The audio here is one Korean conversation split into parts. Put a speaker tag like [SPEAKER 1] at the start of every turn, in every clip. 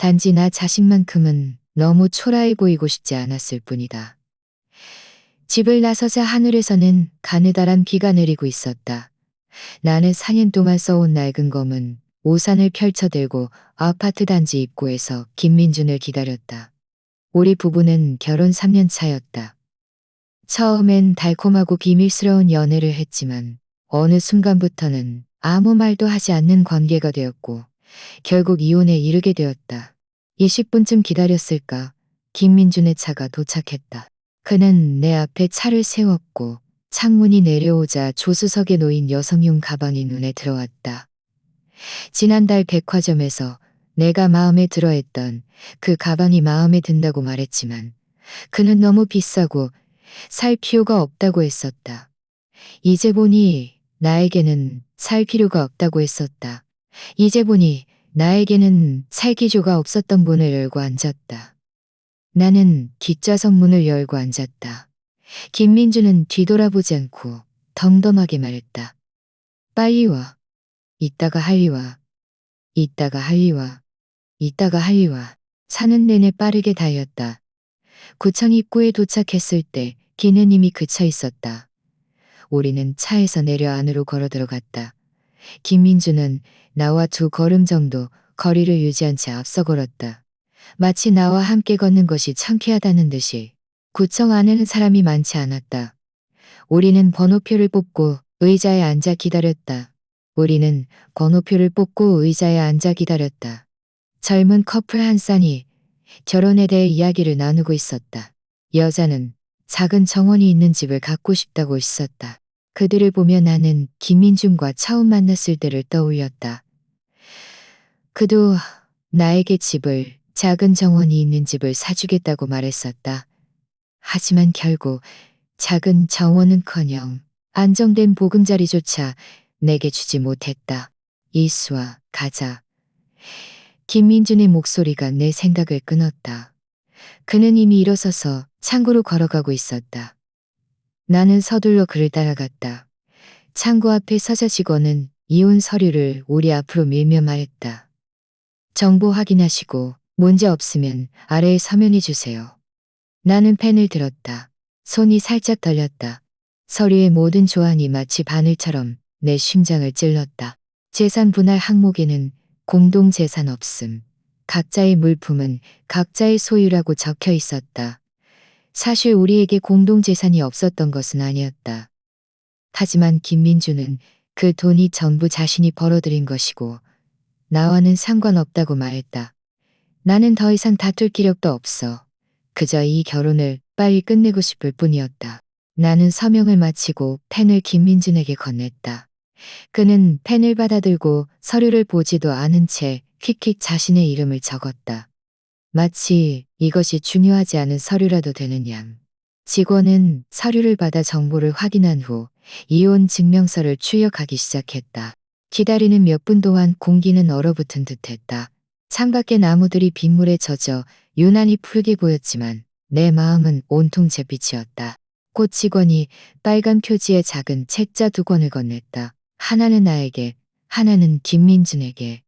[SPEAKER 1] 단지 나 자신만큼은 너무 초라해 보이고 싶지 않았을 뿐이다. 집을 나서자 하늘에서는 가느다란 비가 내리고 있었다. 나는 4년 동안 써온 낡은 검은 우산을 펼쳐들고 아파트 단지 입구에서 김민준을 기다렸다. 우리 부부는 결혼 3년 차였다. 처음엔 달콤하고 비밀스러운 연애를 했지만 어느 순간부터는 아무 말도 하지 않는 관계가 되었고 결국 이혼에 이르게 되었다. 20분쯤 기다렸을까? 김민준의 차가 도착했다. 그는 내 앞에 차를 세웠고 창문이 내려오자 조수석에 놓인 여성용 가방이 눈에 들어왔다. 지난달 백화점에서 내가 마음에 들어했던 그 가방이 마음에 든다고 말했지만 그는 너무 비싸고 살 필요가 없다고 했었다. 이제 보니 나에게는 살 필요가 없다고 했었다. 이제 보니 나에게는 살 기조가 없었던 문을 열고 앉았다. 나는 뒷좌석 문을 열고 앉았다. 김민주는 뒤돌아보지 않고 덤덤하게 말했다. 빨리 와. 이따가 할리 와. 이따가 할리 와. 이따가 할리 와. 사는 내내 빠르게 달렸다. 구청 입구에 도착했을 때 기는 이미 그쳐 있었다. 우리는 차에서 내려 안으로 걸어 들어갔다. 김민주는 나와 2걸음 정도 거리를 유지한 채 앞서 걸었다. 마치 나와 함께 걷는 것이 창피하다는 듯이. 구청 안에는 사람이 많지 않았다. 우리는 번호표를 뽑고 의자에 앉아 기다렸다. 우리는 번호표를 뽑고 의자에 앉아 기다렸다. 젊은 커플 한 쌍이 결혼에 대해 이야기를 나누고 있었다. 여자는 작은 정원이 있는 집을 갖고 싶다고 있었다. 그들을 보며 나는 김민준과 처음 만났을 때를 떠올렸다. 그도 나에게 집을, 작은 정원이 있는 집을 사주겠다고 말했었다. 하지만 결국 작은 정원은커녕 안정된 보금자리조차 내게 주지 못했다. 이수아, 가자. 김민준의 목소리가 내 생각을 끊었다. 그는 이미 일어서서 창고로 걸어가고 있었다. 나는 서둘러 그를 따라갔다. 창고 앞에 서자 직원은 이혼 서류를 우리 앞으로 밀며 말했다. 정보 확인하시고 문제 없으면 아래에 서면해 주세요. 나는 펜을 들었다. 손이 살짝 떨렸다. 서류의 모든 조항이 마치 바늘처럼 내 심장을 찔렀다. 재산 분할 항목에는 공동재산 없음. 각자의 물품은 각자의 소유라고 적혀 있었다. 사실 우리에게 공동재산이 없었던 것은 아니었다. 하지만 김민주는 그 돈이 전부 자신이 벌어들인 것이고 나와는 상관없다고 말했다. 나는 더 이상 다툴 기력도 없어. 그저 이 결혼을 빨리 끝내고 싶을 뿐이었다. 나는 서명을 마치고 펜을 김민준에게 건넸다. 그는 펜을 받아들고 서류를 보지도 않은 채 킥킥 자신의 이름을 적었다. 마치 이것이 중요하지 않은 서류라도 되는 양. 직원은 서류를 받아 정보를 확인한 후 이혼 증명서를 출력하기 시작했다. 기다리는 몇 분 동안 공기는 얼어붙은 듯했다. 창밖의 나무들이 빗물에 젖어 유난히 푸르게 보였지만 내 마음은 온통 잿빛이었다. 꽃 직원이 빨간 표지의 작은 책자 2권을 건넸다. 하나는 나에게, 하나는 김민준에게.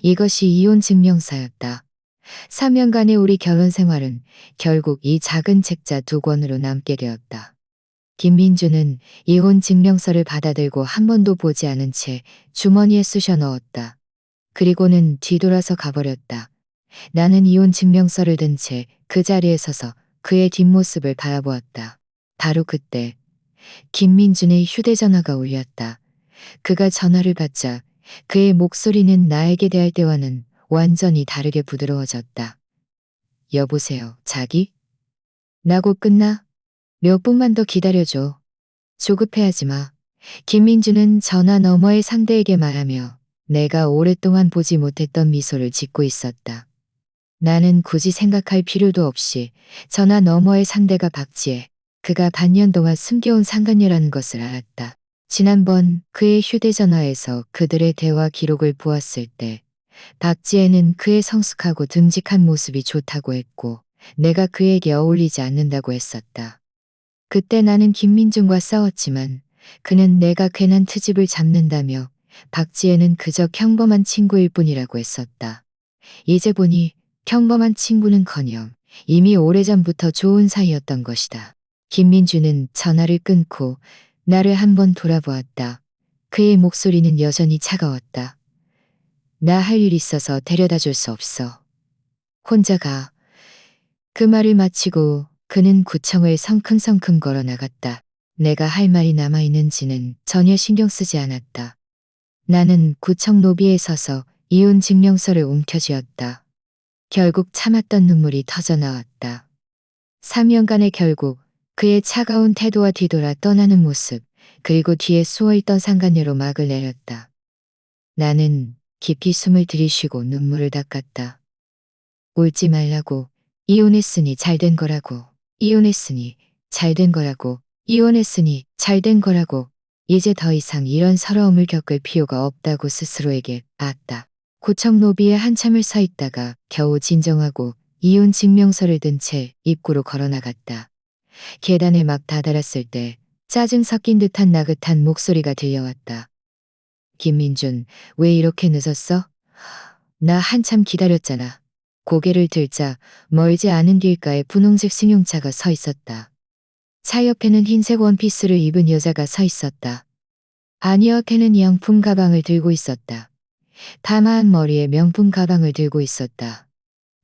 [SPEAKER 1] 이것이 이혼 증명서였다. 3년간의 우리 결혼 생활은 결국 이 작은 책자 2권으로 남게 되었다. 김민주는 이혼 증명서를 받아들고 한 번도 보지 않은 채 주머니에 쑤셔 넣었다. 그리고는 뒤돌아서 가버렸다. 나는 이혼 증명서를 든 채 그 자리에 서서 그의 뒷모습을 바라보았다. 바로 그때 김민준의 휴대전화가 울렸다. 그가 전화를 받자 그의 목소리는 나에게 대할 때와는 완전히 다르게 부드러워졌다. 여보세요, 자기? 나 곧 끝나? 몇 분만 더 기다려줘. 조급해하지 마. 김민주는 전화 너머의 상대에게 말하며 내가 오랫동안 보지 못했던 미소를 짓고 있었다. 나는 굳이 생각할 필요도 없이 전화 너머의 상대가 박지혜, 그가 반년 동안 숨겨온 상간녀라는 것을 알았다. 지난번 그의 휴대전화에서 그들의 대화 기록을 보았을 때 박지혜는 그의 성숙하고 듬직한 모습이 좋다고 했고 내가 그에게 어울리지 않는다고 했었다. 그때 나는 김민준과 싸웠지만 그는 내가 괜한 트집을 잡는다며 박지혜는 그저 평범한 친구일 뿐이라고 했었다. 이제 보니 평범한 친구는커녕 이미 오래전부터 좋은 사이였던 것이다. 김민주는 전화를 끊고 나를 한번 돌아보았다. 그의 목소리는 여전히 차가웠다. 나 할 일 있어서 데려다 줄 수 없어. 혼자 가. 그 말을 마치고 그는 구청을 성큼성큼 걸어 나갔다. 내가 할 말이 남아있는지는 전혀 신경 쓰지 않았다. 나는 구청 로비에 서서 이혼 증명서를 움켜쥐었다. 결국 참았던 눈물이 터져 나왔다. 3년간의 결국 그의 차가운 태도와 뒤돌아 떠나는 모습, 그리고 뒤에 숨어있던 상간녀로 막을 내렸다. 나는 깊이 숨을 들이쉬고 눈물을 닦았다. 울지 말라고. 이혼했으니 잘된 거라고. 이혼했으니 잘된 거라고. 이혼했으니 잘된 거라고. 이제 더 이상 이런 서러움을 겪을 필요가 없다고 스스로에게 맞다. 구청 로비에 한참을 서 있다가 겨우 진정하고 이혼 증명서를 든 채 입구로 걸어 나갔다. 계단에 막 다다랐을 때 짜증 섞인 듯한 나긋한 목소리가 들려왔다. 김민준, 왜 이렇게 늦었어? 나 한참 기다렸잖아. 고개를 들자 멀지 않은 길가에 분홍색 승용차가 서 있었다. 차 옆에는 흰색 원피스를 입은 여자가 서 있었다. 아니요, 걔는 명품 가방을 들고 있었다. 파마한 머리에 명품 가방을 들고 있었다.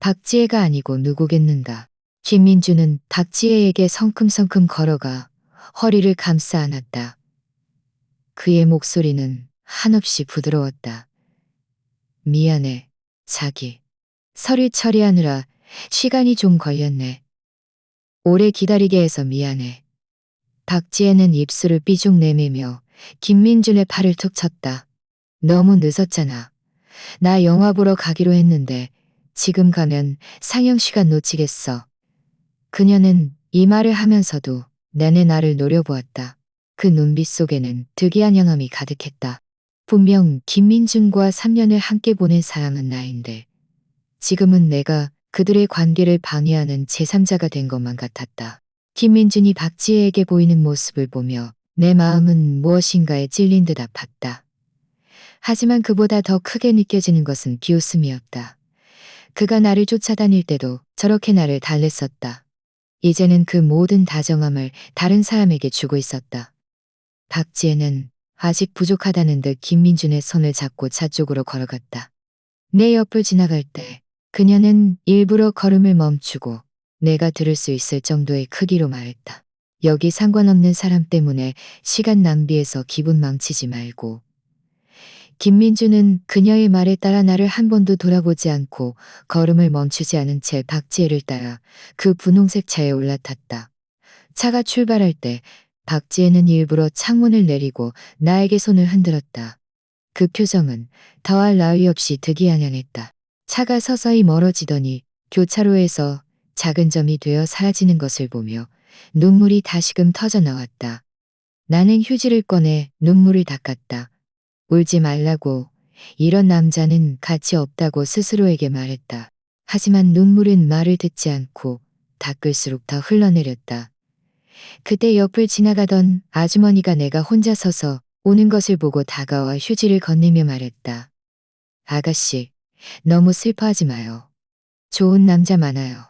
[SPEAKER 1] 박지혜가 아니고 누구겠는가. 김민주는 박지혜에게 성큼성큼 걸어가 허리를 감싸 안았다. 그의 목소리는 한없이 부드러웠다. 미안해, 자기. 서류 처리하느라 시간이 좀 걸렸네. 오래 기다리게 해서 미안해. 박지혜는 입술을 삐죽 내밀며 김민준의 팔을 툭 쳤다. 너무 늦었잖아. 나 영화 보러 가기로 했는데 지금 가면 상영 시간 놓치겠어. 그녀는 이 말을 하면서도 내내 나를 노려보았다. 그 눈빛 속에는 특이한 영함이 가득했다. 분명 김민준과 3년을 함께 보낸 사람은 나인데 지금은 내가 그들의 관계를 방해하는 제3자가 된 것만 같았다. 김민준이 박지혜에게 보이는 모습을 보며 내 마음은 무엇인가에 찔린 듯 아팠다. 하지만 그보다 더 크게 느껴지는 것은 비웃음이었다. 그가 나를 쫓아다닐 때도 저렇게 나를 달랬었다. 이제는 그 모든 다정함을 다른 사람에게 주고 있었다. 박지혜는 아직 부족하다는 듯 김민준의 손을 잡고 차 쪽으로 걸어갔다. 내 옆을 지나갈 때 그녀는 일부러 걸음을 멈추고 내가 들을 수 있을 정도의 크기로 말했다. 여기 상관없는 사람 때문에 시간 낭비해서 기분 망치지 말고. 김민주는 그녀의 말에 따라 나를 한 번도 돌아보지 않고 걸음을 멈추지 않은 채 박지혜를 따라 그 분홍색 차에 올라탔다. 차가 출발할 때 박지혜는 일부러 창문을 내리고 나에게 손을 흔들었다. 그 표정은 더할 나위 없이 득이한양했다. 차가 서서히 멀어지더니 교차로에서 작은 점이 되어 사라지는 것을 보며 눈물이 다시금 터져 나왔다. 나는 휴지를 꺼내 눈물을 닦았다. 울지 말라고. 이런 남자는 가치 없다고 스스로에게 말했다. 하지만 눈물은 말을 듣지 않고 닦을수록 더 흘러내렸다. 그때 옆을 지나가던 아주머니가 내가 혼자 서서 오는 것을 보고 다가와 휴지를 건네며 말했다. 아가씨, 너무 슬퍼하지 마요. 좋은 남자 많아요.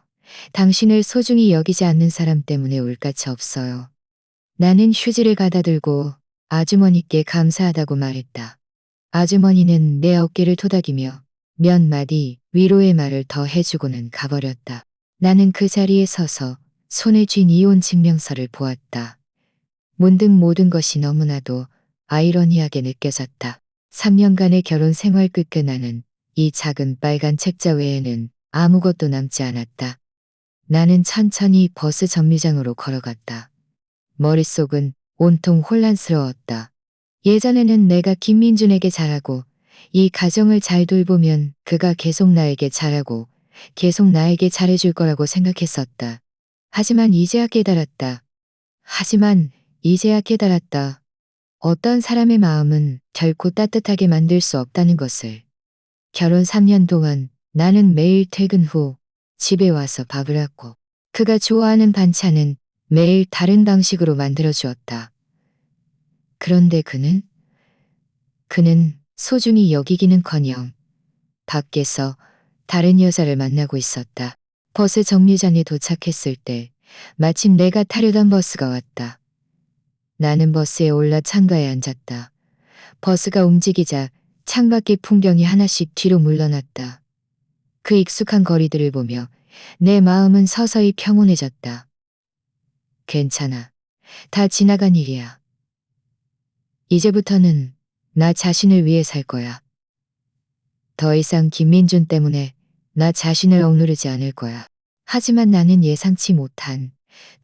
[SPEAKER 1] 당신을 소중히 여기지 않는 사람 때문에 울 가치 없어요. 나는 휴지를 가다들고 아주머니께 감사하다고 말했다. 아주머니는 내 어깨를 토닥이며 몇 마디 위로의 말을 더 해주고는 가버렸다. 나는 그 자리에 서서 손에 쥔 이혼 증명서를 보았다. 문득 모든 것이 너무나도 아이러니하게 느껴졌다. 3년간의 결혼 생활 끝에 나는 이 작은 빨간 책자 외에는 아무것도 남지 않았다. 나는 천천히 버스 정류장으로 걸어갔다. 머릿속은 온통 혼란스러웠다. 예전에는 내가 김민준에게 잘하고 이 가정을 잘 돌보면 그가 계속 나에게 잘하고 계속 나에게 잘해줄 거라고 생각했었다. 하지만 이제야 깨달았다. 어떤 사람의 마음은 결코 따뜻하게 만들 수 없다는 것을. 결혼 3년 동안 나는 매일 퇴근 후 집에 와서 밥을 하고 그가 좋아하는 반찬은 매일 다른 방식으로 만들어 주었다. 그런데 그는 소중히 여기기는커녕 밖에서 다른 여자를 만나고 있었다. 버스 정류장에 도착했을 때 마침 내가 타려던 버스가 왔다. 나는 버스에 올라 창가에 앉았다. 버스가 움직이자 창밖의 풍경이 하나씩 뒤로 물러났다. 그 익숙한 거리들을 보며 내 마음은 서서히 평온해졌다. 괜찮아. 다 지나간 일이야. 이제부터는 나 자신을 위해 살 거야. 더 이상 김민준 때문에 나 자신을 억누르지 않을 거야. 하지만 나는 예상치 못한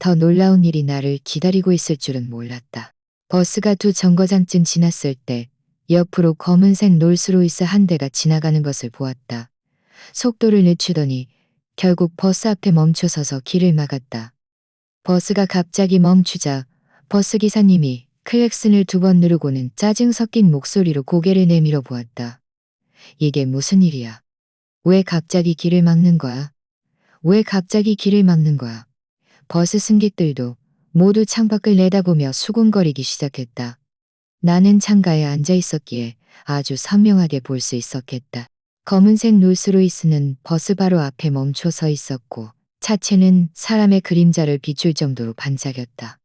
[SPEAKER 1] 더 놀라운 일이 나를 기다리고 있을 줄은 몰랐다. 버스가 두 정거장쯤 지났을 때 옆으로 검은색 롤스로이스 한 대가 지나가는 것을 보았다. 속도를 늦추더니 결국 버스 앞에 멈춰서서 길을 막았다. 버스가 갑자기 멈추자 버스 기사님이 클렉슨을 두 번 누르고는 짜증 섞인 목소리로 고개를 내밀어 보았다. 이게 무슨 일이야? 왜 갑자기 길을 막는 거야? 왜 갑자기 길을 막는 거야? 버스 승객들도 모두 창밖을 내다보며 수군거리기 시작했다. 나는 창가에 앉아 있었기에 아주 선명하게 볼 수 있었겠다. 검은색 롤스로이스는 버스 바로 앞에 멈춰 서 있었고 차체는 사람의 그림자를 비출 정도로 반짝였다.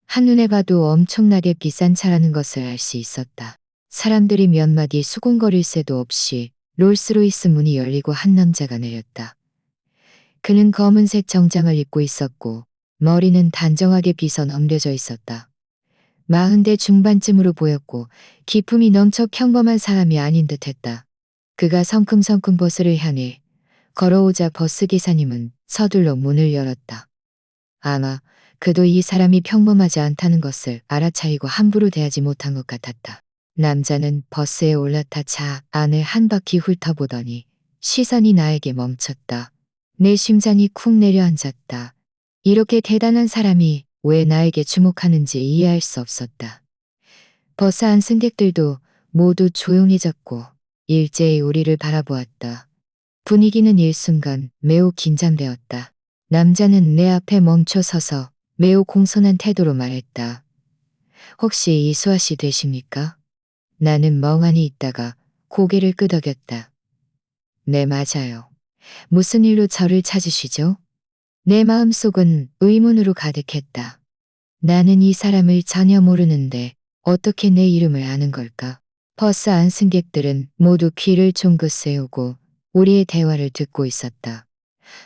[SPEAKER 1] 한눈에 봐도 엄청나게 비싼 차라는 것을 알 수 있었다. 사람들이 몇 마디 수군거릴 새도 없이 롤스로이스 문이 열리고 한 남자가 내렸다. 그는 검은색 정장을 입고 있었고 머리는 단정하게 빗어 넘겨져 있었다. 40대 중반쯤으로 보였고 기품이 넘쳐 평범한 사람이 아닌 듯했다. 그가 성큼성큼 버스를 향해 걸어오자 버스 기사님은 서둘러 문을 열었다. 아마 그도 이 사람이 평범하지 않다는 것을 알아차리고 함부로 대하지 못한 것 같았다. 남자는 버스에 올라타 차 안을 한 바퀴 훑어보더니 시선이 나에게 멈췄다. 내 심장이 쿵 내려앉았다. 이렇게 대단한 사람이 왜 나에게 주목하는지 이해할 수 없었다. 버스 안 승객들도 모두 조용해졌고 일제히 우리를 바라보았다. 분위기는 일순간 매우 긴장되었다. 남자는 내 앞에 멈춰 서서 매우 공손한 태도로 말했다. 혹시 이수아 씨 되십니까? 나는 멍하니 있다가 고개를 끄덕였다. 네, 맞아요. 무슨 일로 저를 찾으시죠? 내 마음속은 의문으로 가득했다. 나는 이 사람을 전혀 모르는데 어떻게 내 이름을 아는 걸까? 버스 안 승객들은 모두 귀를 쫑긋 세우고 우리의 대화를 듣고 있었다.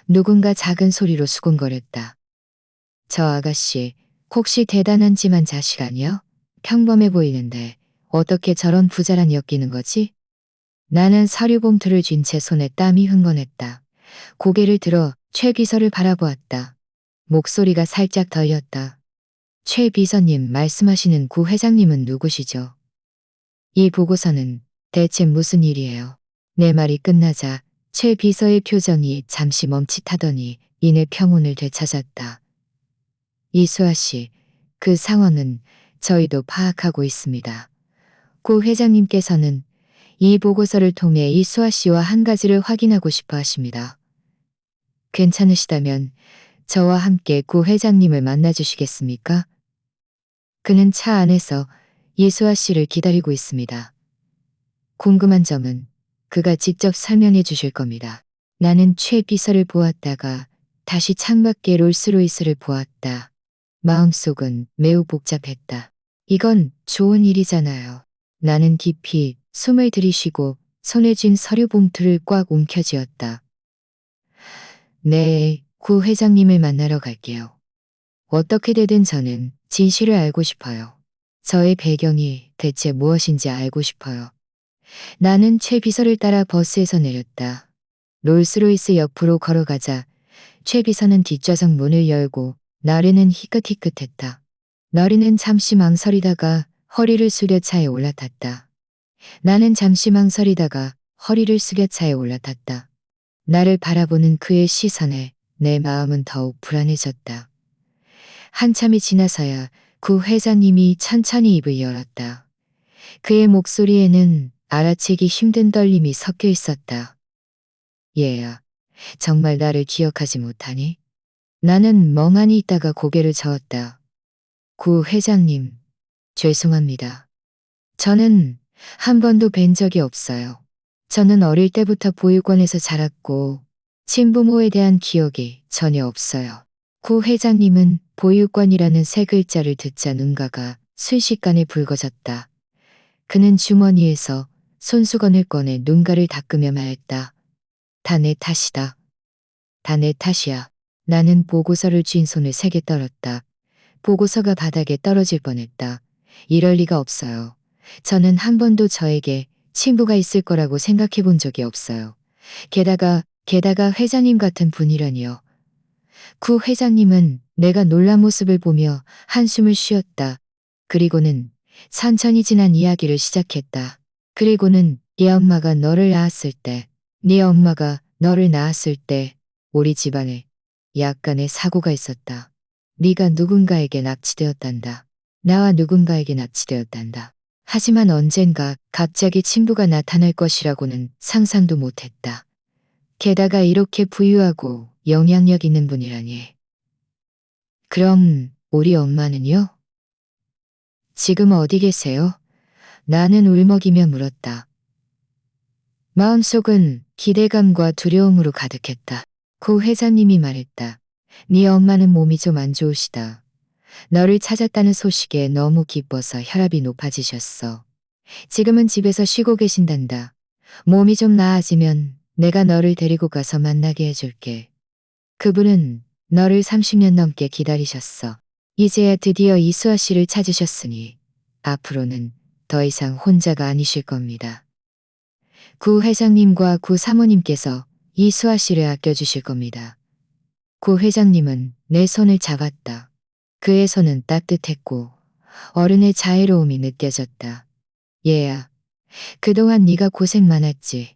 [SPEAKER 1] 누군가 작은 소리로 수군거렸다. 저 아가씨, 혹시 대단한 집안 자식 아니야? 평범해 보이는데 어떻게 저런 부자란 엮이는 거지? 나는 서류 봉투를 쥔 채 손에 땀이 흥건했다. 고개를 들어 최 비서를 바라보았다. 목소리가 살짝 떨렸다. 최 비서님, 말씀하시는 구 회장님은 누구시죠? 이 보고서는 대체 무슨 일이에요? 내 말이 끝나자 최 비서의 표정이 잠시 멈칫하더니 이내 평온을 되찾았다. 이수아 씨, 그 상황은 저희도 파악하고 있습니다. 구 회장님께서는 이 보고서를 통해 이수아 씨와 한 가지를 확인하고 싶어 하십니다. 괜찮으시다면 저와 함께 구 회장님을 만나주시겠습니까? 그는 차 안에서 이수아 씨를 기다리고 있습니다. 궁금한 점은 그가 직접 설명해 주실 겁니다. 나는 최 비서를 보았다가 다시 창밖에 롤스로이스를 보았다. 마음속은 매우 복잡했다. 이건 좋은 일이잖아요. 나는 깊이 숨을 들이쉬고 손에 쥔 서류 봉투를 꽉 움켜쥐었다. 네, 구 회장님을 만나러 갈게요. 어떻게 되든 저는 진실을 알고 싶어요. 저의 배경이 대체 무엇인지 알고 싶어요. 나는 최 비서를 따라 버스에서 내렸다. 롤스로이스 옆으로 걸어가자 최 비서는 뒷좌석 문을 열고 나리는 희끗희끗했다. 나리는 잠시 망설이다가 허리를 숙여 차에 올라탔다. 나는 잠시 망설이다가 허리를 숙여 차에 올라탔다. 나를 바라보는 그의 시선에 내 마음은 더욱 불안해졌다. 한참이 지나서야 구 회장님이 천천히 입을 열었다. 그의 목소리에는 알아채기 힘든 떨림이 섞여 있었다. 얘야, 정말 나를 기억하지 못하니? 나는 멍하니 있다가 고개를 저었다. 구 회장님, 죄송합니다. 저는 한 번도 뵌 적이 없어요. 저는 어릴 때부터 보육원에서 자랐고 친부모에 대한 기억이 전혀 없어요. 구 회장님은 보육원이라는 세 글자를 듣자 눈가가 순식간에 붉어졌다. 그는 주머니에서 손수건을 꺼내 눈가를 닦으며 말했다. 다 내 탓이다. 다 내 탓이야. 나는 보고서를 쥔 손을 세게 떨었다. 보고서가 바닥에 떨어질 뻔했다. 이럴 리가 없어요. 저는 한 번도 저에게 친부가 있을 거라고 생각해 본 적이 없어요. 게다가 회장님 같은 분이라니요. 구 회장님은 내가 놀란 모습을 보며 한숨을 쉬었다. 그리고는 천천히 지난 이야기를 시작했다. 그리고는 네 엄마가 너를 낳았을 때, 네 엄마가 너를 낳았을 때 우리 집안에 약간의 사고가 있었다. 네가 누군가에게 납치되었단다. 나와 누군가에게 납치되었단다. 하지만 언젠가 갑자기 친부가 나타날 것이라고는 상상도 못했다. 게다가 이렇게 부유하고 영향력 있는 분이라니. 그럼 우리 엄마는요? 지금 어디 계세요? 나는 울먹이며 물었다. 마음속은 기대감과 두려움으로 가득했다. 고 회장님이 말했다. 네 엄마는 몸이 좀 안 좋으시다. 너를 찾았다는 소식에 너무 기뻐서 혈압이 높아지셨어. 지금은 집에서 쉬고 계신단다. 몸이 좀 나아지면 내가 너를 데리고 가서 만나게 해줄게. 그분은 너를 30년 넘게 기다리셨어. 이제야 드디어 이수아 씨를 찾으셨으니 앞으로는 더 이상 혼자가 아니실 겁니다. 구 회장님과 구 사모님께서 이수아 씨를 아껴주실 겁니다. 구 회장님은 내 손을 잡았다. 그의 손은 따뜻했고 어른의 자애로움이 느껴졌다. 얘야, 그동안 네가 고생 많았지.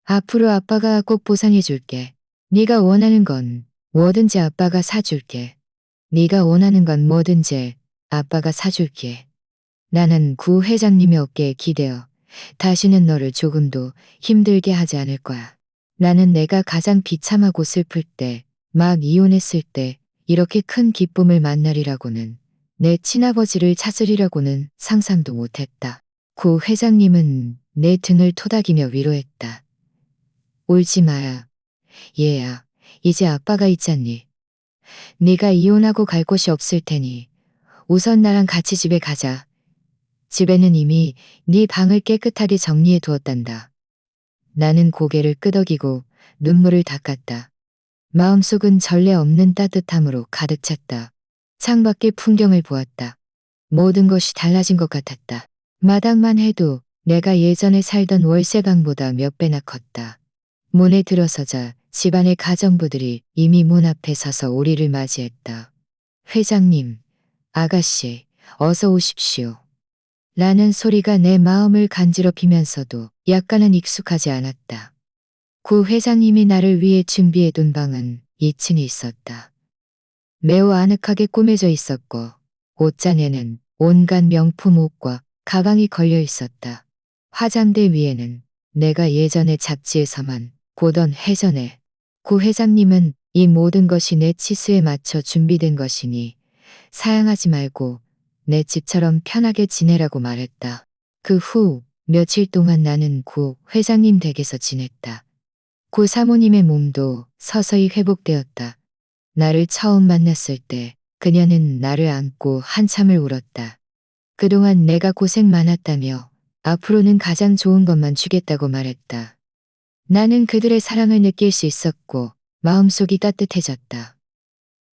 [SPEAKER 1] 앞으로 아빠가 꼭 보상해줄게. 네가 원하는 건 뭐든지 아빠가 사줄게. 네가 원하는 건 뭐든지 아빠가 사줄게. 나는 구 회장님의 어깨에 기대어 다시는 너를 조금도 힘들게 하지 않을 거야. 나는 내가 가장 비참하고 슬플 때, 막 이혼했을 때 이렇게 큰 기쁨을 만나리라고는, 내 친아버지를 찾으리라고는 상상도 못했다. 구 회장님은 내 등을 토닥이며 위로했다. 울지 마야. 얘야, 이제 아빠가 있잖니. 네가 이혼하고 갈 곳이 없을 테니 우선 나랑 같이 집에 가자. 집에는 이미 네 방을 깨끗하게 정리해 두었단다. 나는 고개를 끄덕이고 눈물을 닦았다. 마음속은 전례 없는 따뜻함으로 가득 찼다. 창밖의 풍경을 보았다. 모든 것이 달라진 것 같았다. 마당만 해도 내가 예전에 살던 월세방보다 몇 배나 컸다. 문에 들어서자 집안의 가정부들이 이미 문 앞에 서서 우리를 맞이했다. 회장님, 아가씨, 어서 오십시오. 라는 소리가 내 마음을 간지럽히면서도 약간은 익숙하지 않았다. 구 회장님이 나를 위해 준비해둔 방은 2층에 있었다. 매우 아늑하게 꾸며져 있었고 옷장에는 온갖 명품 옷과 가방이 걸려 있었다. 화장대 위에는 내가 예전에 잡지에서만 보던 해전에, 구 회장님은 이 모든 것이 내 치수에 맞춰 준비된 것이니 사양하지 말고 내 집처럼 편하게 지내라고 말했다. 그 후 며칠 동안 나는 구 회장님 댁에서 지냈다. 구 사모님의 몸도 서서히 회복되었다. 나를 처음 만났을 때 그녀는 나를 안고 한참을 울었다. 그동안 내가 고생 많았다며 앞으로는 가장 좋은 것만 주겠다고 말했다. 나는 그들의 사랑을 느낄 수 있었고 마음속이 따뜻해졌다.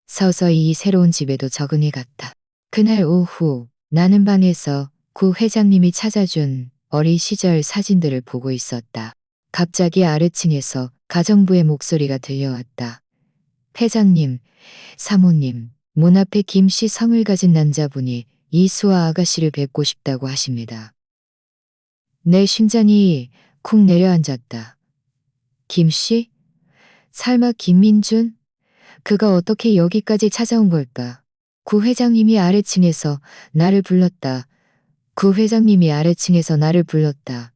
[SPEAKER 1] 서서히 이 새로운 집에도 적응해 갔다. 그날 오후 나는 방에서 구 회장님이 찾아준 어린 시절 사진들을 보고 있었다. 갑자기 아래층에서 가정부의 목소리가 들려왔다. 회장님, 사모님, 문 앞에 김씨 성을 가진 남자분이 이수아 아가씨를 뵙고 싶다고 하십니다. 내 심장이 쿵 내려앉았다. 김씨? 설마 김민준? 그가 어떻게 여기까지 찾아온 걸까? 구 회장님이 아래층에서 나를 불렀다. 구 회장님이 아래층에서 나를 불렀다.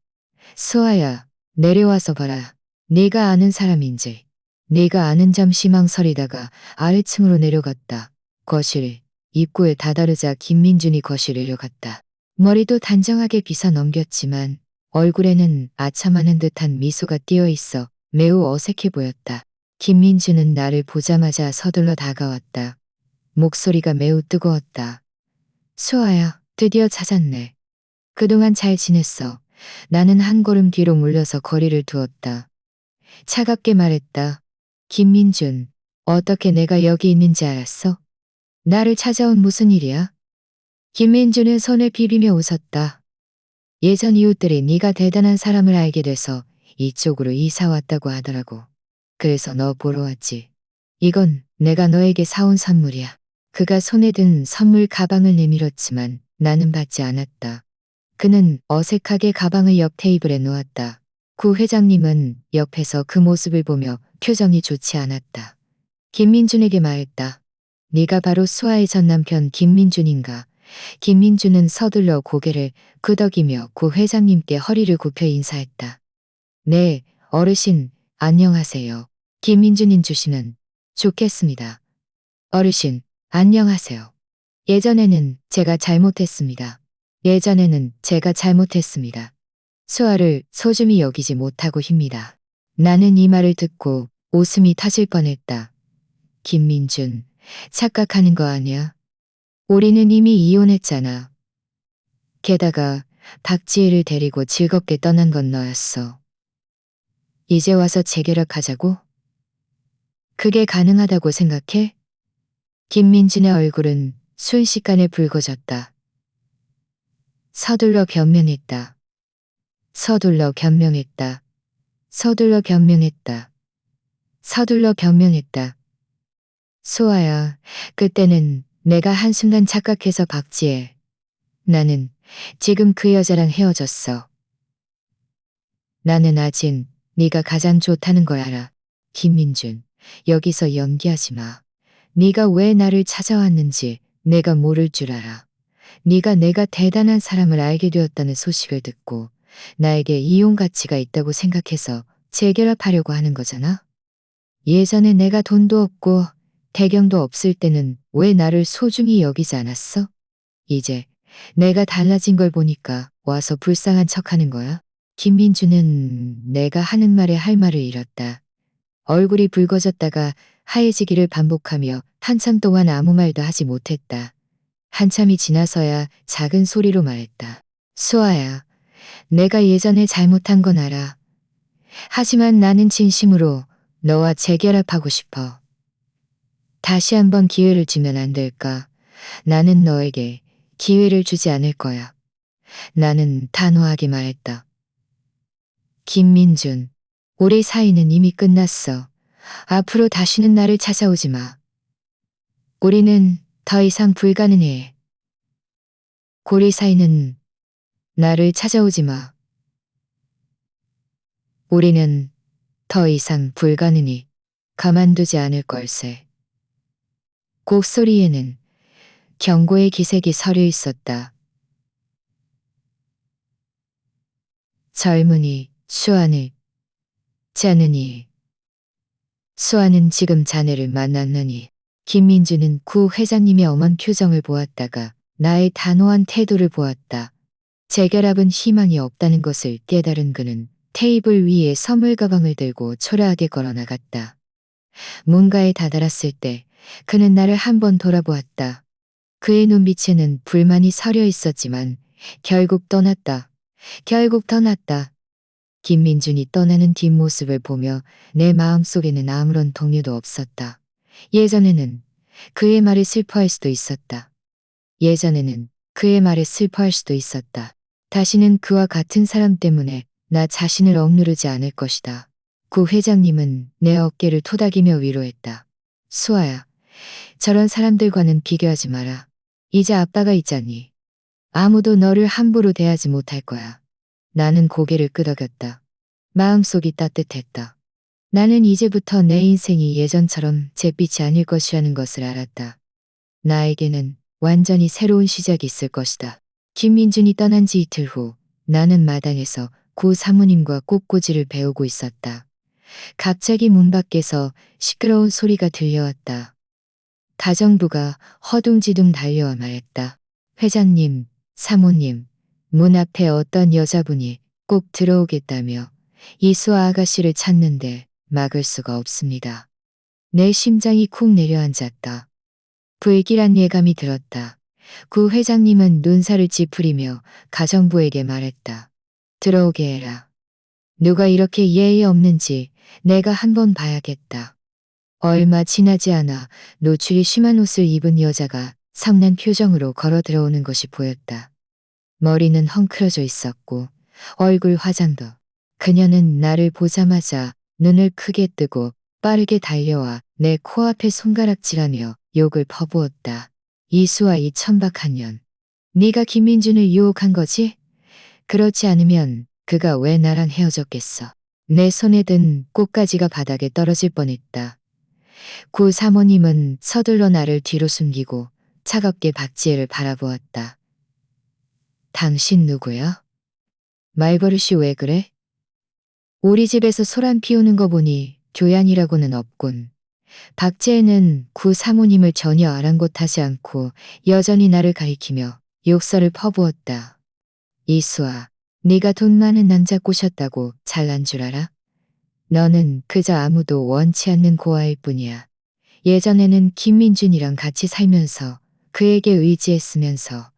[SPEAKER 1] 수아야, 내려와서 봐라. 네가 아는 사람인지. 네가 아는 잠시 망설이다가 아래층으로 내려갔다. 거실, 입구에 다다르자 김민준이 거실에 내려갔다. 머리도 단정하게 빗어 넘겼지만 얼굴에는 아참하는 듯한 미소가 띄어 있어 매우 어색해 보였다. 김민주는 나를 보자마자 서둘러 다가왔다. 목소리가 매우 뜨거웠다. 수아야, 드디어 찾았네. 그동안 잘 지냈어. 나는 한 걸음 뒤로 물러서 거리를 두었다. 차갑게 말했다. 김민준, 어떻게 내가 여기 있는지 알았어? 나를 찾아온 무슨 일이야? 김민준은 손을 비비며 웃었다. 예전 이웃들이 네가 대단한 사람을 알게 돼서 이쪽으로 이사 왔다고 하더라고. 그래서 너 보러 왔지. 이건 내가 너에게 사온 선물이야. 그가 손에 든 선물 가방을 내밀었지만 나는 받지 않았다. 그는 어색하게 가방을 옆 테이블에 놓았다. 구 회장님은 옆에서 그 모습을 보며 표정이 좋지 않았다. 김민준에게 말했다. 네가 바로 수아의 전 남편 김민준인가? 김민준은 서둘러 고개를 끄덕이며 구 회장님께 허리를 굽혀 인사했다. 네, 어르신, 안녕하세요. 김민준인 주시는 좋겠습니다. 어르신, 안녕하세요. 예전에는 제가 잘못했습니다. 예전에는 제가 잘못했습니다. 수아를 소중히 여기지 못하고 힘니다. 나는 이 말을 듣고 웃음이 터질 뻔했다. 김민준, 착각하는 거 아니야? 우리는 이미 이혼했잖아. 게다가 박지혜를 데리고 즐겁게 떠난 건 너였어. 이제 와서 재결합하자고? 그게 가능하다고 생각해? 김민준의 얼굴은 순식간에 붉어졌다. 서둘러 변명했다. 서둘러 변명했다. 서둘러 변명했다. 서둘러 변명했다. 수아야, 그때는 내가 한순간 착각해서 박지혜. 나는 지금 그 여자랑 헤어졌어. 나는 아직 네가 가장 좋다는 걸 알아. 김민준, 여기서 연기하지 마. 네가 왜 나를 찾아왔는지 내가 모를 줄 알아. 네가 내가 대단한 사람을 알게 되었다는 소식을 듣고 나에게 이용 가치가 있다고 생각해서 재결합하려고 하는 거잖아. 예전에 내가 돈도 없고 배경도 없을 때는 왜 나를 소중히 여기지 않았어? 이제 내가 달라진 걸 보니까 와서 불쌍한 척하는 거야? 김민주는 내가 하는 말에 할 말을 잃었다. 얼굴이 붉어졌다가 하얘지기를 반복하며 한참 동안 아무 말도 하지 못했다. 한참이 지나서야 작은 소리로 말했다. 수아야, 내가 예전에 잘못한 건 알아. 하지만 나는 진심으로 너와 재결합하고 싶어. 다시 한번 기회를 주면 안 될까? 나는 너에게 기회를 주지 않을 거야. 나는 단호하게 말했다. 김민준, 우리 사이는 이미 끝났어. 앞으로 다시는 나를 찾아오지 마. 우리는 더 이상 불가능해. 우리 사이는 나를 찾아오지 마. 우리는 더 이상 불가능해. 가만두지 않을 걸세. 곡소리에는 경고의 기색이 서려 있었다. 젊은이, 수아는 자느니. 수아는 지금 자네를 만났느니. 김민주는 구 회장님의 엄한 표정을 보았다가 나의 단호한 태도를 보았다. 재결합은 희망이 없다는 것을 깨달은 그는 테이블 위에 선물 가방을 들고 초라하게 걸어 나갔다. 문가에 다다랐을 때 그는 나를 한번 돌아보았다. 그의 눈빛에는 불만이 서려 있었지만 결국 떠났다. 결국 떠났다. 김민준이 떠나는 뒷모습을 보며 내 마음속에는 아무런 동요도 없었다. 예전에는 그의 말에 슬퍼할 수도 있었다. 예전에는 그의 말에 슬퍼할 수도 있었다. 다시는 그와 같은 사람 때문에 나 자신을 억누르지 않을 것이다. 구 회장님은 내 어깨를 토닥이며 위로했다. 수아야, 저런 사람들과는 비교하지 마라. 이제 아빠가 있잖니. 아무도 너를 함부로 대하지 못할 거야. 나는 고개를 끄덕였다. 마음속이 따뜻했다. 나는 이제부터 내 인생이 예전처럼 잿빛이 아닐 것이라는 것을 알았다. 나에게는 완전히 새로운 시작이 있을 것이다. 김민준이 떠난 지 이틀 후 나는 마당에서 구 사모님과 꽃꽂이를 배우고 있었다. 갑자기 문 밖에서 시끄러운 소리가 들려왔다. 가정부가 허둥지둥 달려와 말했다. 회장님, 사모님, 문 앞에 어떤 여자분이 꼭 들어오겠다며 이수아 아가씨를 찾는데 막을 수가 없습니다. 내 심장이 쿵 내려앉았다. 불길한 예감이 들었다. 구 회장님은 눈살을 찌푸리며 가정부에게 말했다. 들어오게 해라. 누가 이렇게 예의 없는지 내가 한번 봐야겠다. 얼마 지나지 않아 노출이 심한 옷을 입은 여자가 성난 표정으로 걸어 들어오는 것이 보였다. 머리는 헝클어져 있었고 얼굴 화장도. 그녀는 나를 보자마자 눈을 크게 뜨고 빠르게 달려와 내 코앞에 손가락질하며 욕을 퍼부었다. 이수와 이 천박한 년. 네가 김민준을 유혹한 거지? 그렇지 않으면 그가 왜 나랑 헤어졌겠어. 내 손에 든 꽃가지가 바닥에 떨어질 뻔했다. 구 사모님은 서둘러 나를 뒤로 숨기고 차갑게 박지혜를 바라보았다. 당신 누구야? 말버릇이 왜 그래? 우리 집에서 소란 피우는 거 보니 교양이라고는 없군. 박지혜는 구 사모님을 전혀 아랑곳하지 않고 여전히 나를 가리키며 욕설을 퍼부었다. 이수아, 네가 돈 많은 남자 꼬셨다고 잘난 줄 알아? 너는 그저 아무도 원치 않는 고아일 뿐이야. 예전에는 김민준이랑 같이 살면서 그에게 의지했으면서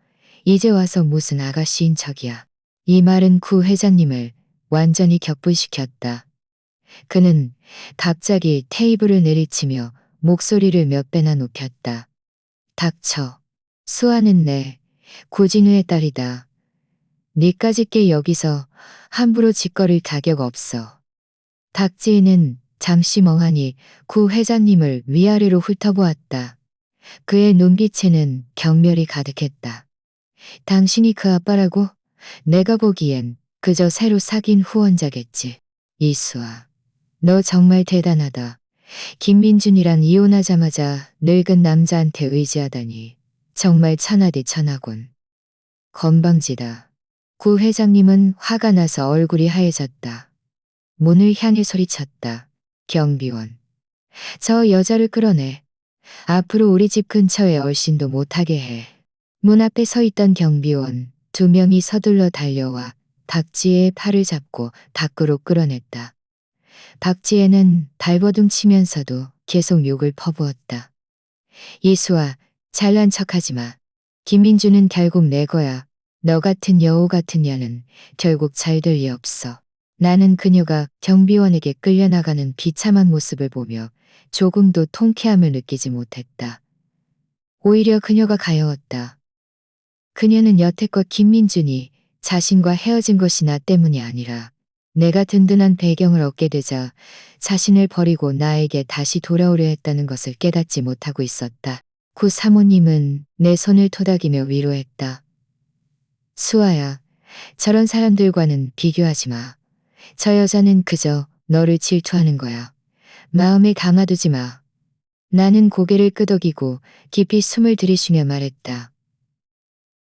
[SPEAKER 1] 이제 와서 무슨 아가씨인 척이야. 이 말은 구 회장님을 완전히 격분시켰다. 그는 갑자기 테이블을 내리치며 목소리를 몇 배나 높였다. 닥쳐. 수아는 내 고진우의 딸이다. 니까짓 게 여기서 함부로 짓거릴 자격 없어. 박지희는 잠시 멍하니 구 회장님을 위아래로 훑어보았다. 그의 눈빛에는 경멸이 가득했다. 당신이 그 아빠라고? 내가 보기엔 그저 새로 사귄 후원자겠지. 이수아, 너 정말 대단하다. 김민준이랑 이혼하자마자 늙은 남자한테 의지하다니. 정말 천하디 천하군. 건방지다. 구 회장님은 화가 나서 얼굴이 하얘졌다. 문을 향해 소리쳤다. 경비원. 저 여자를 끌어내. 앞으로 우리 집 근처에 얼씬도 못하게 해. 문 앞에 서 있던 경비원 2명이 서둘러 달려와 박지혜의 팔을 잡고 밖으로 끌어냈다. 박지혜는 발버둥 치면서도 계속 욕을 퍼부었다. 이수아, 잘난 척하지 마. 김민주는 결국 내 거야. 너 같은 여우 같은 년은 결국 잘 될 리 없어. 나는 그녀가 경비원에게 끌려나가는 비참한 모습을 보며 조금도 통쾌함을 느끼지 못했다. 오히려 그녀가 가여웠다. 그녀는 여태껏 김민준이 자신과 헤어진 것이 나 때문이 아니라 내가 든든한 배경을 얻게 되자 자신을 버리고 나에게 다시 돌아오려 했다는 것을 깨닫지 못하고 있었다. 구 사모님은 내 손을 토닥이며 위로했다. 수아야, 저런 사람들과는 비교하지 마. 저 여자는 그저 너를 질투하는 거야. 마음에 담아두지 마. 나는 고개를 끄덕이고 깊이 숨을 들이쉬며 말했다.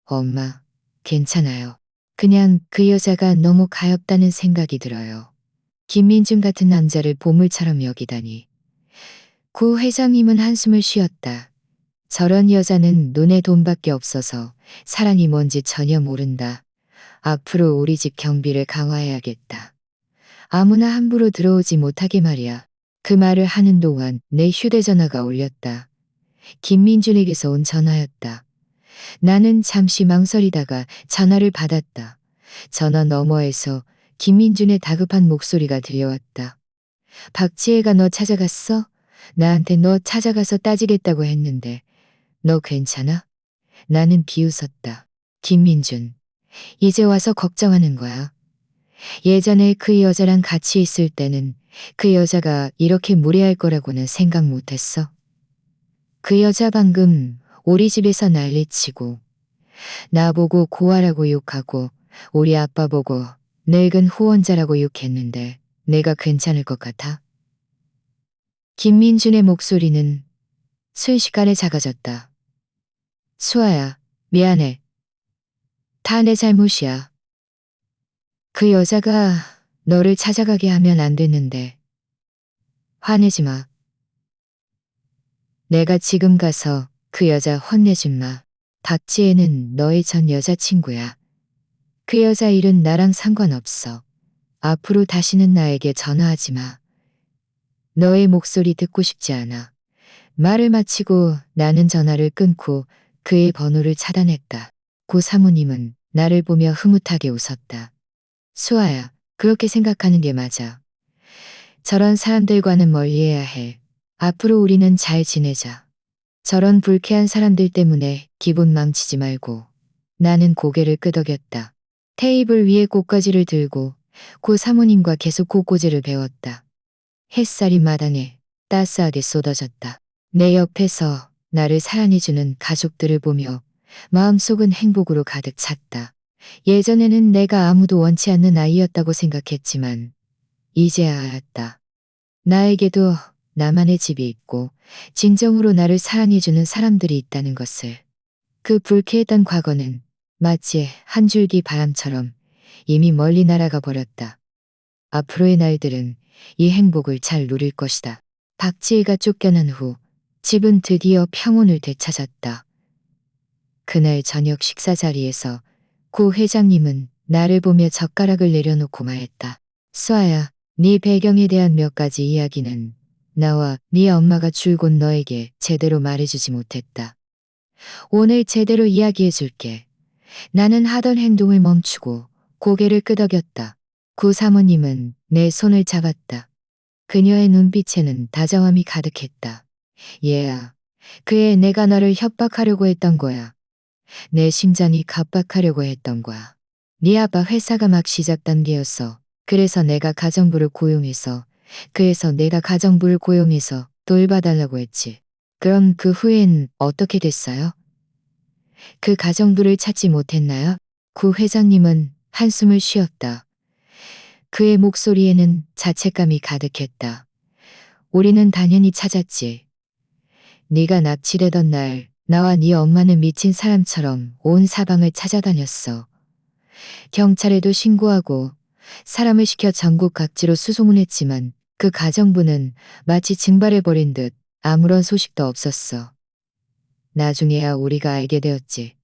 [SPEAKER 1] 엄마, 괜찮아요. 그냥 그 여자가 너무 가엾다는 생각이 들어요. 김민준 같은 남자를 보물처럼 여기다니. 구 회장님은 한숨을 쉬었다. 저런 여자는 눈에 돈밖에 없어서 사랑이 뭔지 전혀 모른다. 앞으로 우리 집 경비를 강화해야겠다. 아무나 함부로 들어오지 못하게 말이야. 그 말을 하는 동안 내 휴대전화가 울렸다. 김민준에게서 온 전화였다. 나는 잠시 망설이다가 전화를 받았다. 전화 너머에서 김민준의 다급한 목소리가 들려왔다. 박지혜가 너 찾아갔어? 나한테 너 찾아가서 따지겠다고 했는데 너 괜찮아? 나는 비웃었다. 김민준, 이제 와서 걱정하는 거야. 예전에 그 여자랑 같이 있을 때는 그 여자가 이렇게 무례할 거라고는 생각 못했어. 그 여자 방금 우리 집에서 난리치고 나보고 고아라고 욕하고 우리 아빠 보고 늙은 후원자라고 욕했는데 내가 괜찮을 것 같아? 김민준의 목소리는 순식간에 작아졌다. 수아야, 미안해. 다 내 잘못이야. 그 여자가 너를 찾아가게 하면 안 됐는데. 화내지 마. 내가 지금 가서 그 여자 혼내준 마. 박지혜는 너의 전 여자친구야. 그 여자 일은 나랑 상관없어. 앞으로 다시는 나에게 전화하지 마. 너의 목소리 듣고 싶지 않아. 말을 마치고 나는 전화를 끊고 그의 번호를 차단했다. 고 사모님은 나를 보며 흐뭇하게 웃었다. 수아야, 그렇게 생각하는 게 맞아. 저런 사람들과는 멀리해야 해. 앞으로 우리는 잘 지내자. 저런 불쾌한 사람들 때문에 기분 망치지 말고. 나는 고개를 끄덕였다. 테이블 위에 꽃가지를 들고 고 사모님과 계속 꽃꽂이를 배웠다. 햇살이 마당에 따스하게 쏟아졌다. 내 옆에서 나를 사랑해주는 가족들을 보며 마음속은 행복으로 가득 찼다. 예전에는 내가 아무도 원치 않는 아이였다고 생각했지만 이제야 알았다. 나에게도 나만의 집이 있고 진정으로 나를 사랑해주는 사람들이 있다는 것을. 그 불쾌했던 과거는 마치 한 줄기 바람처럼 이미 멀리 날아가 버렸다. 앞으로의 날들은 이 행복을 잘 누릴 것이다. 박지희가 쫓겨난 후 집은 드디어 평온을 되찾았다. 그날 저녁 식사 자리에서 고 회장님은 나를 보며 젓가락을 내려놓고 말했다. 수아야, 네 배경에 대한 몇 가지 이야기는 나와 네 엄마가 줄곧 너에게 제대로 말해주지 못했다. 오늘 제대로 이야기해줄게. 나는 하던 행동을 멈추고 고개를 끄덕였다. 구 사모님은 내 손을 잡았다. 그녀의 눈빛에는 다정함이 가득했다. 얘야, 그애 내가 너를 협박하려고 했던 거야. 내 심장이 갑박하려고 했던 거야. 네 아빠 회사가 막 시작 단계였어. 그래서 내가 가정부를 고용해서 돌봐달라고 했지. 그럼 그 후엔 어떻게 됐어요? 그 가정부를 찾지 못했나요? 구 회장님은 한숨을 쉬었다. 그의 목소리에는 자책감이 가득했다. 우리는 당연히 찾았지. 네가 납치되던 날 나와 네 엄마는 미친 사람처럼 온 사방을 찾아다녔어. 경찰에도 신고하고 사람을 시켜 전국 각지로 수송을 했지만 그 가정부는 마치 증발해버린 듯 아무런 소식도 없었어. 나중에야 우리가 알게 되었지.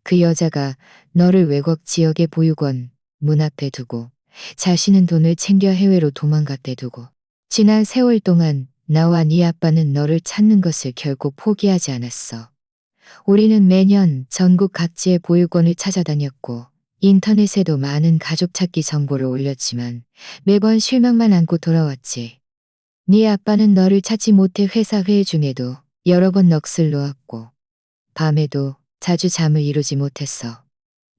[SPEAKER 1] 그 여자가 너를 외국 지역의 보육원 문 앞에 두고 자신은 돈을 챙겨 해외로 도망갔대 두고. 지난 세월 동안 나와 네 아빠는 너를 찾는 것을 결코 포기하지 않았어. 우리는 매년 전국 각지의 보육원을 찾아다녔고 인터넷에도 많은 가족 찾기 정보를 올렸지만 매번 실망만 안고 돌아왔지. 네 아빠는 너를 찾지 못해 회사 회의 중에도 여러 번 넋을 놓았고 밤에도 자주 잠을 이루지 못했어.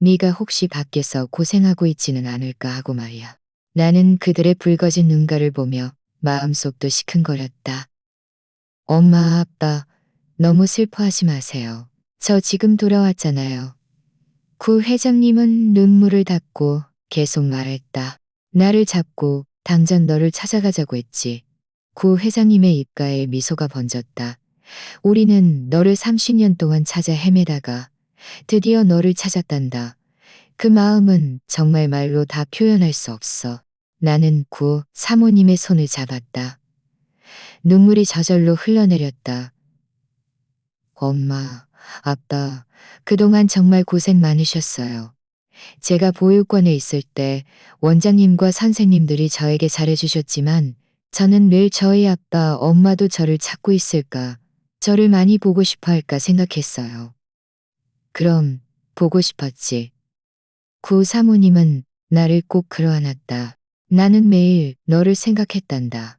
[SPEAKER 1] 네가 혹시 밖에서 고생하고 있지는 않을까 하고 말이야. 나는 그들의 붉어진 눈가를 보며 마음속도 시큰거렸다. 엄마, 아빠, 너무 슬퍼하지 마세요. 저 지금 돌아왔잖아요. 구 회장님은 눈물을 닦고 계속 말했다. 나를 잡고 당장 너를 찾아가자고 했지. 구 회장님의 입가에 미소가 번졌다. 우리는 너를 30년 동안 찾아 헤매다가 드디어 너를 찾았단다. 그 마음은 정말 말로 다 표현할 수 없어. 나는 구 사모님의 손을 잡았다. 눈물이 저절로 흘러내렸다. 엄마, 아빠, 그동안 정말 고생 많으셨어요. 제가 보육원에 있을 때 원장님과 선생님들이 저에게 잘해주셨지만 저는 늘 저희 아빠, 엄마도 저를 찾고 있을까, 저를 많이 보고 싶어 할까 생각했어요. 그럼 보고 싶었지. 구 사모님은 나를 꼭 끌어안았다. 나는 매일 너를 생각했단다.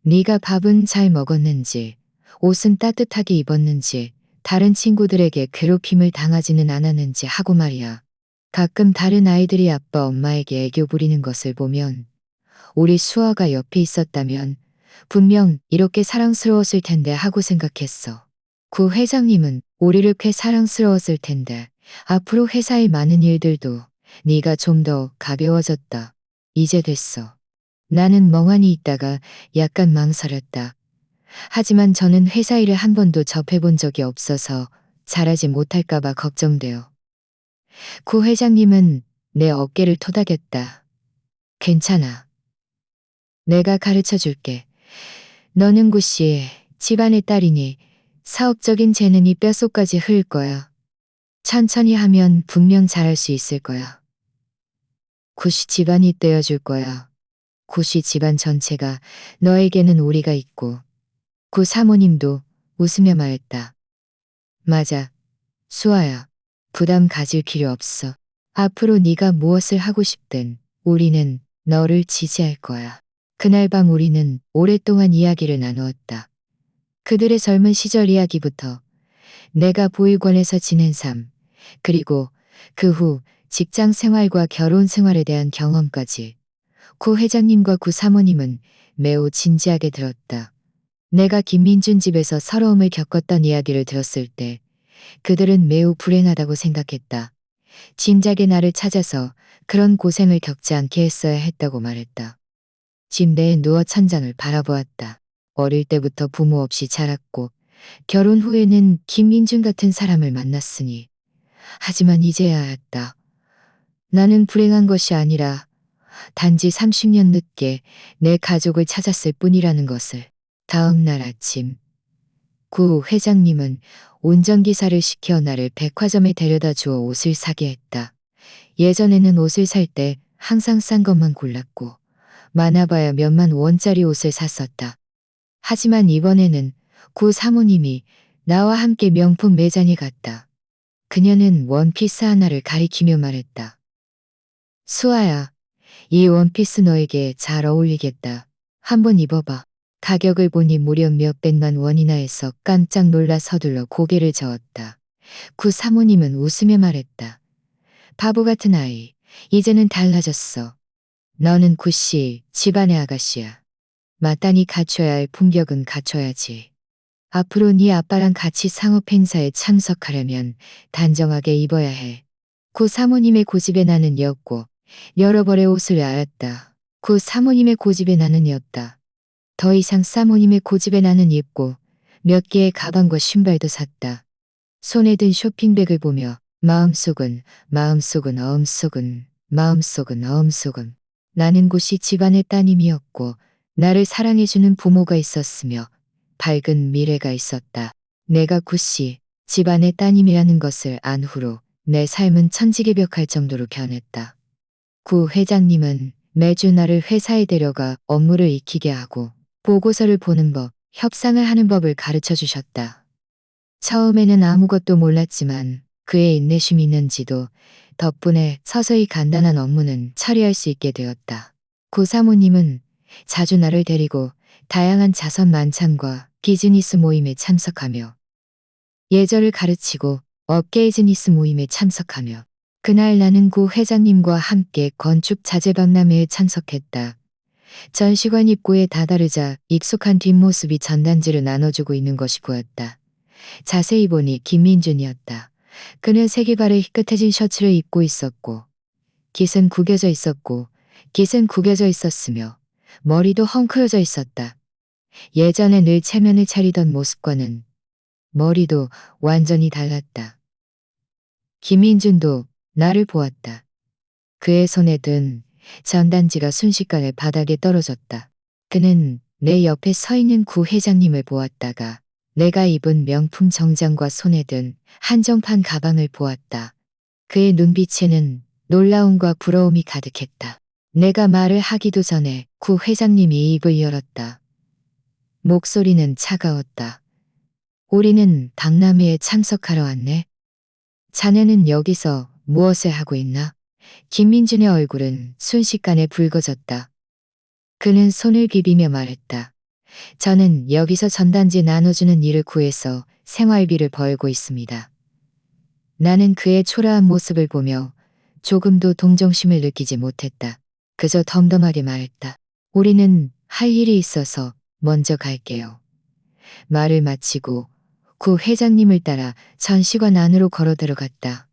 [SPEAKER 1] 네가 밥은 잘 먹었는지, 옷은 따뜻하게 입었는지, 다른 친구들에게 괴롭힘을 당하지는 않았는지 하고 말이야. 가끔 다른 아이들이 아빠 엄마에게 애교 부리는 것을 보면 우리 수아가 옆에 있었다면 분명 이렇게 사랑스러웠을 텐데 하고 생각했어. 구 회장님은 우리를 꽤 사랑스러웠을 텐데 앞으로 회사의 많은 일들도 네가 좀 더 가벼워졌다. 이제 됐어. 나는 멍하니 있다가 약간 망설였다. 하지만 저는 회사 일을 한 번도 접해본 적이 없어서 잘하지 못할까봐 걱정돼요. 구 회장님은 내 어깨를 토닥였다. 괜찮아. 내가 가르쳐 줄게. 너는 구씨 집안의 딸이니 사업적인 재능이 뼛속까지 흐를 거야. 천천히 하면 분명 잘할 수 있을 거야. 굿이 집안이 떼어줄 거야. 굿이 집안 전체가 너에게는 우리가 있고 구 사모님도 웃으며 말했다. 맞아. 수아야. 부담 가질 필요 없어. 앞으로 네가 무엇을 하고 싶든 우리는 너를 지지할 거야. 그날 밤 우리는 오랫동안 이야기를 나누었다. 그들의 젊은 시절 이야기부터 내가 보육원에서 지낸 삶, 그리고 그 후 직장 생활과 결혼 생활에 대한 경험까지. 구 회장님과 구 사모님은 매우 진지하게 들었다. 내가 김민준 집에서 서러움을 겪었던 이야기를 들었을 때 그들은 매우 불행하다고 생각했다. 진작에 나를 찾아서 그런 고생을 겪지 않게 했어야 했다고 말했다. 침대에 누워 천장을 바라보았다. 어릴 때부터 부모 없이 자랐고 결혼 후에는 김민준 같은 사람을 만났으니. 하지만 이제야 알았다. 나는 불행한 것이 아니라 단지 30년 늦게 내 가족을 찾았을 뿐이라는 것을. 다음 날 아침 구 회장님은 운전기사를 시켜 나를 백화점에 데려다 주어 옷을 사게 했다. 예전에는 옷을 살 때 항상 싼 것만 골랐고 많아봐야 몇만 원짜리 옷을 샀었다. 하지만 이번에는 구 사모님이 나와 함께 명품 매장에 갔다. 그녀는 원피스 하나를 가리키며 말했다. 수아야, 이 원피스 너에게 잘 어울리겠다. 한번 입어봐. 가격을 보니 무려 몇백만 원이나 해서 깜짝 놀라 서둘러 고개를 저었다. 구 사모님은 웃으며 말했다. 바보 같은 아이, 이제는 달라졌어. 너는 굿씨, 집안의 아가씨야. 마땅히 갖춰야 할 품격은 갖춰야지. 앞으로 네 아빠랑 같이 상업 행사에 참석하려면 단정하게 입어야 해. 구 사모님의 고집에 나는 였고 여러 벌의 옷을 알았다. 구 사모님의 고집에 나는 였다. 더 이상 사모님의 고집에 나는 입고 몇 개의 가방과 신발도 샀다. 손에 든 쇼핑백을 보며 마음속은 마음속은 나는 곳이 집안의 따님이었고 나를 사랑해주는 부모가 있었으며 밝은 미래가 있었다. 내가 굿씨 집안의 따님이라는 것을 안 후로 내 삶은 천지개벽할 정도로 변했다. 구 회장님은 매주 나를 회사에 데려가 업무를 익히게 하고 보고서를 보는 법, 협상을 하는 법을 가르쳐 주셨다. 처음에는 아무것도 몰랐지만 그의 인내심이 있는지도 덕분에 서서히 간단한 업무는 처리할 수 있게 되었다. 구 사모님은 자주 나를 데리고 다양한 자선 만찬과 비즈니스 모임에 참석하며 예절을 가르치고 업계 비즈니스 모임에 참석하며 그날 나는 구 회장님과 함께 건축 자재 박람회에 참석했다. 전시관 입구에 다다르자 익숙한 뒷모습이 전단지를 나눠주고 있는 것이 보였다. 자세히 보니 김민준이었다. 그는 세기발의 희끗해진 셔츠를 입고 있었고 깃은 구겨져 있었으며 머리도 헝클어져 있었다. 예전에 늘 체면을 차리던 모습과는 머리도 완전히 달랐다. 김민준도 나를 보았다. 그의 손에 든 전단지가 순식간에 바닥에 떨어졌다. 그는 내 옆에 서 있는 구 회장님을 보았다가 내가 입은 명품 정장과 손에 든 한정판 가방을 보았다. 그의 눈빛에는 놀라움과 부러움이 가득했다. 내가 말을 하기도 전에 구 회장님이 입을 열었다. 목소리는 차가웠다. 우리는 박람회에 참석하러 왔네. 자네는 여기서 무엇을 하고 있나? 김민준의 얼굴은 순식간에 붉어졌다. 그는 손을 비비며 말했다. 저는 여기서 전단지 나눠주는 일을 구해서 생활비를 벌고 있습니다. 나는 그의 초라한 모습을 보며 조금도 동정심을 느끼지 못했다. 그저 덤덤하게 말했다. 우리는 할 일이 있어서 먼저 갈게요. 말을 마치고 구 회장님을 따라 전시관 안으로 걸어 들어갔다.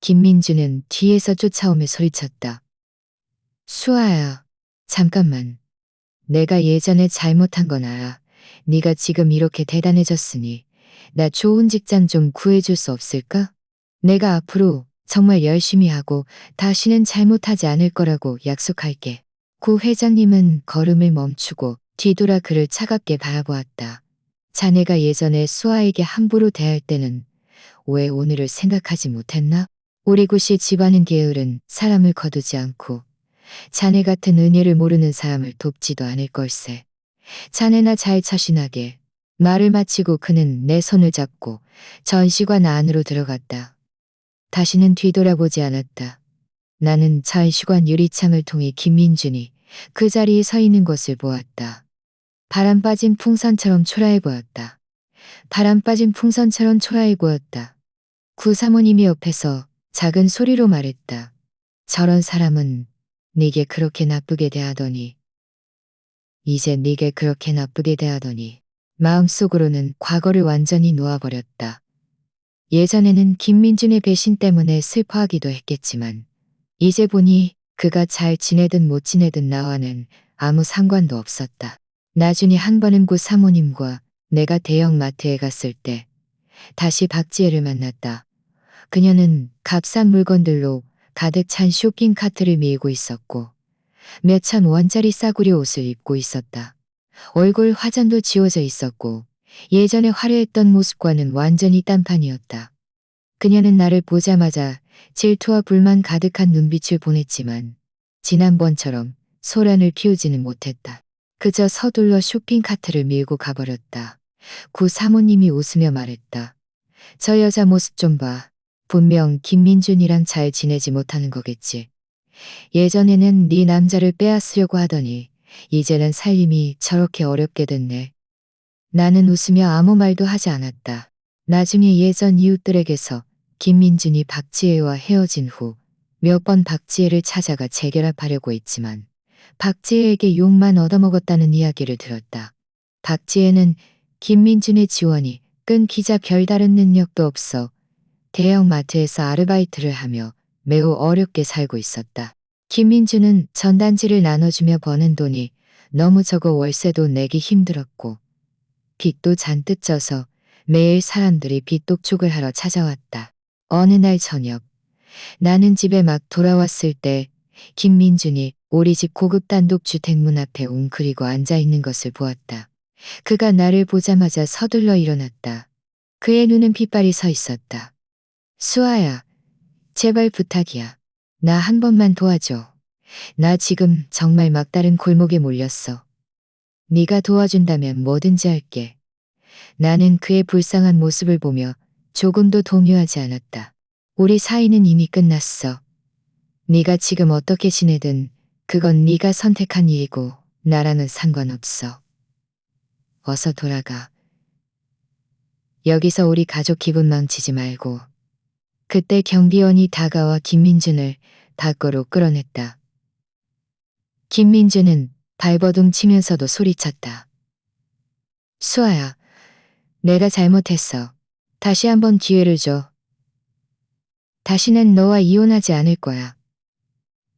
[SPEAKER 1] 김민주는 뒤에서 쫓아오며 소리쳤다. 수아야, 잠깐만. 내가 예전에 잘못한 건 알아. 네가 지금 이렇게 대단해졌으니 나 좋은 직장 좀 구해줄 수 없을까? 내가 앞으로 정말 열심히 하고 다시는 잘못하지 않을 거라고 약속할게. 구 회장님은 걸음을 멈추고 뒤돌아 그를 차갑게 바라보았다. 자네가 예전에 수아에게 함부로 대할 때는 왜 오늘을 생각하지 못했나? 우리 구씨 집안은 게으른 사람을 거두지 않고 자네 같은 은혜를 모르는 사람을 돕지도 않을 걸세. 자네나 잘 처신하게. 말을 마치고 그는 내 손을 잡고 전시관 안으로 들어갔다. 다시는 뒤돌아보지 않았다. 나는 전시관 유리창을 통해 김민준이 그 자리에 서 있는 것을 보았다. 바람 빠진 풍선처럼 초라해 보였다. 바람 빠진 풍선처럼 초라해 보였다. 구 사모님이 옆에서 작은 소리로 말했다. 저런 사람은 네게 그렇게 나쁘게 대하더니 이제 네게 그렇게 나쁘게 대하더니 마음속으로는 과거를 완전히 놓아버렸다. 예전에는 김민준의 배신 때문에 슬퍼하기도 했겠지만 이제 보니 그가 잘 지내든 못 지내든 나와는 아무 상관도 없었다. 나중에 한 번은 구 사모님과 내가 대형 마트에 갔을 때 다시 박지혜를 만났다. 그녀는 값싼 물건들로 가득 찬 쇼핑 카트를 밀고 있었고 몇천 원짜리 싸구려 옷을 입고 있었다. 얼굴 화장도 지워져 있었고 예전에 화려했던 모습과는 완전히 딴판이었다. 그녀는 나를 보자마자 질투와 불만 가득한 눈빛을 보냈지만 지난번처럼 소란을 피우지는 못했다. 그저 서둘러 쇼핑 카트를 밀고 가버렸다. 구 사모님이 웃으며 말했다. 저 여자 모습 좀 봐. 분명 김민준이랑 잘 지내지 못하는 거겠지. 예전에는 네 남자를 빼앗으려고 하더니 이제는 살림이 저렇게 어렵게 됐네. 나는 웃으며 아무 말도 하지 않았다. 나중에 예전 이웃들에게서 김민준이 박지혜와 헤어진 후 몇 번 박지혜를 찾아가 재결합하려고 했지만 박지혜에게 욕만 얻어먹었다는 이야기를 들었다. 박지혜는 김민준의 지원이 끊기자 별다른 능력도 없어 대형 마트에서 아르바이트를 하며 매우 어렵게 살고 있었다. 김민준은 전단지를 나눠주며 버는 돈이 너무 적어 월세도 내기 힘들었고 빚도 잔뜩 져서 매일 사람들이 빚독촉을 하러 찾아왔다. 어느 날 저녁 나는 집에 막 돌아왔을 때 김민준이 우리 집 고급 단독주택 문 앞에 웅크리고 앉아있는 것을 보았다. 그가 나를 보자마자 서둘러 일어났다. 그의 눈은 핏발이 서 있었다. 수아야, 제발 부탁이야. 나 한 번만 도와줘. 나 지금 정말 막다른 골목에 몰렸어. 네가 도와준다면 뭐든지 할게. 나는 그의 불쌍한 모습을 보며 조금도 동요하지 않았다. 우리 사이는 이미 끝났어. 네가 지금 어떻게 지내든 그건 네가 선택한 일이고 나랑은 상관없어. 어서 돌아가. 여기서 우리 가족 기분 망치지 말고. 그때 경비원이 다가와 김민준을 밖으로 끌어냈다. 김민준은 발버둥 치면서도 소리쳤다. 수아야, 내가 잘못했어. 다시 한번 기회를 줘. 다시는 너와 이혼하지 않을 거야.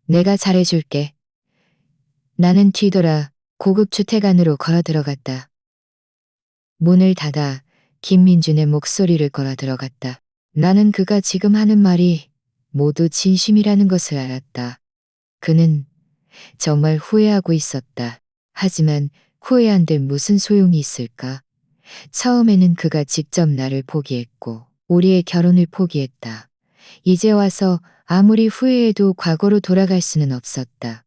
[SPEAKER 1] 내가 잘해줄게. 나는 뒤돌아 고급 주택 안으로 걸어 들어갔다. 문을 닫아 김민준의 목소리를 걸어 들어갔다. 나는 그가 지금 하는 말이 모두 진심이라는 것을 알았다. 그는 정말 후회하고 있었다. 하지만 후회한들 무슨 소용이 있을까? 처음에는 그가 직접 나를 포기했고 우리의 결혼을 포기했다. 이제 와서 아무리 후회해도 과거로 돌아갈 수는 없었다.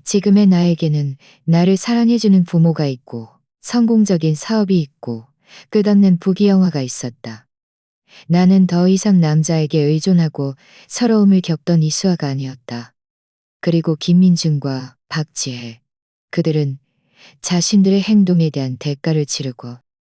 [SPEAKER 1] 지금의 나에게는 나를 사랑해주는 부모가 있고 성공적인 사업이 있고 끝없는 부귀영화가 있었다. 나는 더 이상 남자에게 의존하고 서러움을 겪던 이수아가 아니었다. 그리고 김민준과 박지혜, 그들은 자신들의 행동에 대한 대가를 치르고